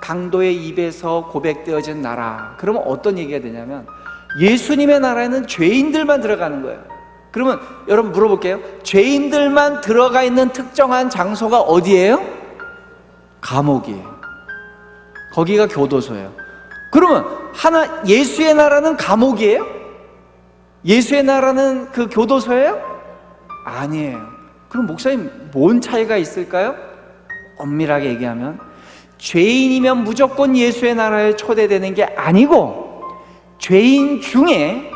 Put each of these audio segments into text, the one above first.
강도의 입에서 고백되어진 나라. 그러면 어떤 얘기가 되냐면 예수님의 나라에는 죄인들만 들어가는 거예요. 그러면 여러분 물어볼게요. 죄인들만 들어가 있는 특정한 장소가 어디예요? 감옥이에요. 거기가 교도소예요. 그러면 예수의 나라는 감옥이에요? 예수의 나라는 그 교도소예요? 아니에요. 그럼 목사님 뭔 차이가 있을까요? 엄밀하게 얘기하면 죄인이면 무조건 예수의 나라에 초대되는 게 아니고, 죄인 중에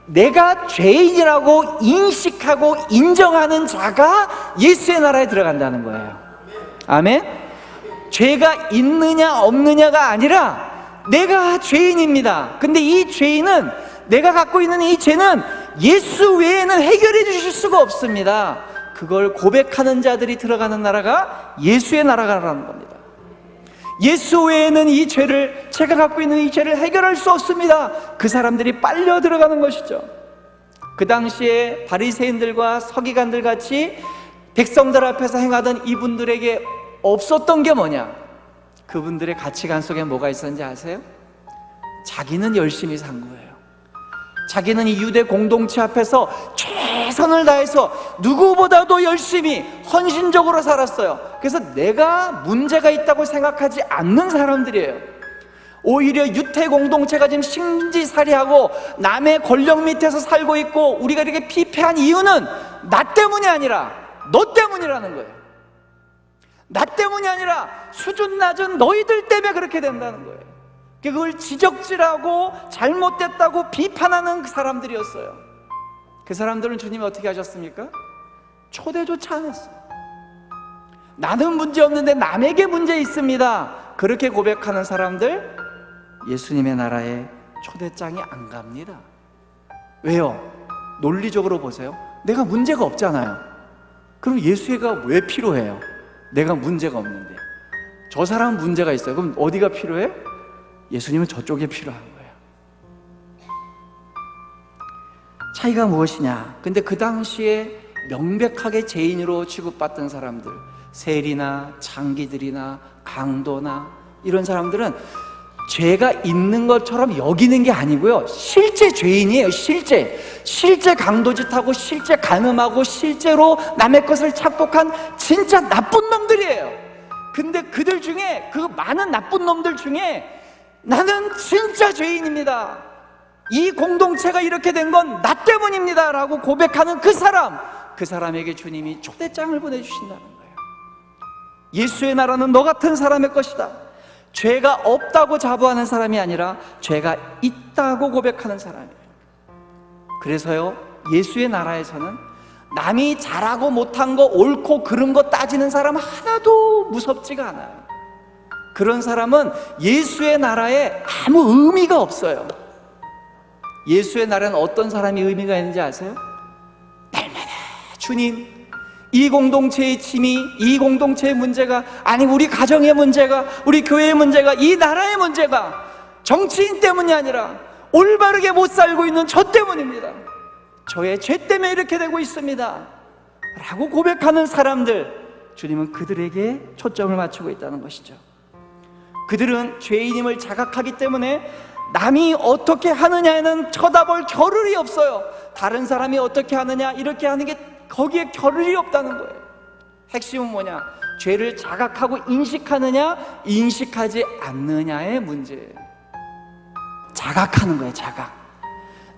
내가 죄인이라고 인식하고 인정하는 자가 예수의 나라에 들어간다는 거예요. 아멘? 죄가 있느냐 없느냐가 아니라 내가 죄인입니다. 근데 이 죄인은, 내가 갖고 있는 이 죄는 예수 외에는 해결해 주실 수가 없습니다. 그걸 고백하는 자들이 들어가는 나라가 예수의 나라라는 겁니다. 예수 외에는 이 죄를, 제가 갖고 있는 이 죄를 해결할 수 없습니다. 그 사람들이 빨려 들어가는 것이죠. 그 당시에 바리새인들과 서기관들 같이 백성들 앞에서 행하던 이분들에게 없었던 게 뭐냐? 그분들의 가치관 속에 뭐가 있었는지 아세요? 자기는 열심히 산 거예요. 자기는 이 유대 공동체 앞에서 최선을 다해서 누구보다도 열심히 헌신적으로 살았어요. 그래서 내가 문제가 있다고 생각하지 않는 사람들이에요. 오히려 유태 공동체가 지금 신지살이하고 남의 권력 밑에서 살고 있고 우리가 이렇게 피폐한 이유는 나 때문이 아니라 너 때문이라는 거예요. 나 때문이 아니라 수준 낮은 너희들 때문에 그렇게 된다는 거예요. 그걸 지적질하고 잘못됐다고 비판하는 그 사람들이었어요. 그 사람들은 주님이 어떻게 하셨습니까? 초대조차 안 했어요. 나는 문제 없는데 남에게 문제 있습니다. 그렇게 고백하는 사람들, 예수님의 나라에 초대장이 안 갑니다. 왜요? 논리적으로 보세요. 내가 문제가 없잖아요. 그럼 예수가 왜 필요해요? 내가 문제가 없는데. 저 사람은 문제가 있어요. 그럼 어디가 필요해? 예수님은 저쪽에 필요한 거예요. 차이가 무엇이냐? 근데 그 당시에 명백하게 죄인으로 취급받던 사람들, 세리나 장기들이나 강도나 이런 사람들은 죄가 있는 것처럼 여기는 게 아니고요, 실제 죄인이에요. 실제 강도짓하고 실제 간음하고 실제로 남의 것을 착복한 진짜 나쁜 놈들이에요. 근데 그들 중에, 그 많은 나쁜 놈들 중에 나는 진짜 죄인입니다, 이 공동체가 이렇게 된 건 나 때문입니다 라고 고백하는 그 사람에게 주님이 초대장을 보내주신다는 거예요. 예수의 나라는 너 같은 사람의 것이다. 죄가 없다고 자부하는 사람이 아니라 죄가 있다고 고백하는 사람이에요. 그래서요, 예수의 나라에서는 남이 잘하고 못한 거, 옳고 그른 거 따지는 사람 하나도 무섭지가 않아요. 그런 사람은 예수의 나라에 아무 의미가 없어요. 예수의 나라는 어떤 사람이 의미가 있는지 아세요? 날마다 주님, 이 공동체의 짐이, 이 공동체의 문제가, 아니 우리 가정의 문제가, 우리 교회의 문제가, 이 나라의 문제가 정치인 때문이 아니라 올바르게 못 살고 있는 저 때문입니다. 저의 죄 때문에 이렇게 되고 있습니다 라고 고백하는 사람들, 주님은 그들에게 초점을 맞추고 있다는 것이죠. 그들은 죄인임을 자각하기 때문에 남이 어떻게 하느냐에는 쳐다볼 겨를이 없어요. 다른 사람이 어떻게 하느냐, 이렇게 하는 게 거기에 겨를이 없다는 거예요. 핵심은 뭐냐? 죄를 자각하고 인식하느냐, 인식하지 않느냐의 문제예요. 자각하는 거예요. 자각.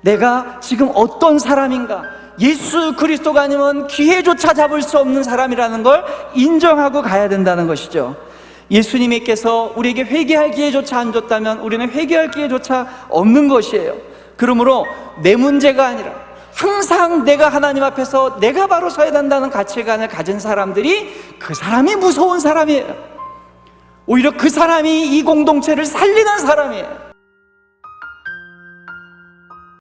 내가 지금 어떤 사람인가, 예수 그리스도가 아니면 기회조차 잡을 수 없는 사람이라는 걸 인정하고 가야 된다는 것이죠. 예수님께서 우리에게 회개할 기회조차 안 줬다면 우리는 회개할 기회조차 없는 것이에요. 그러므로 내 문제가 아니라 항상 내가 하나님 앞에서 내가 바로 서야 된다는 가치관을 가진 사람들이, 그 사람이 무서운 사람이에요. 오히려 그 사람이 이 공동체를 살리는 사람이에요.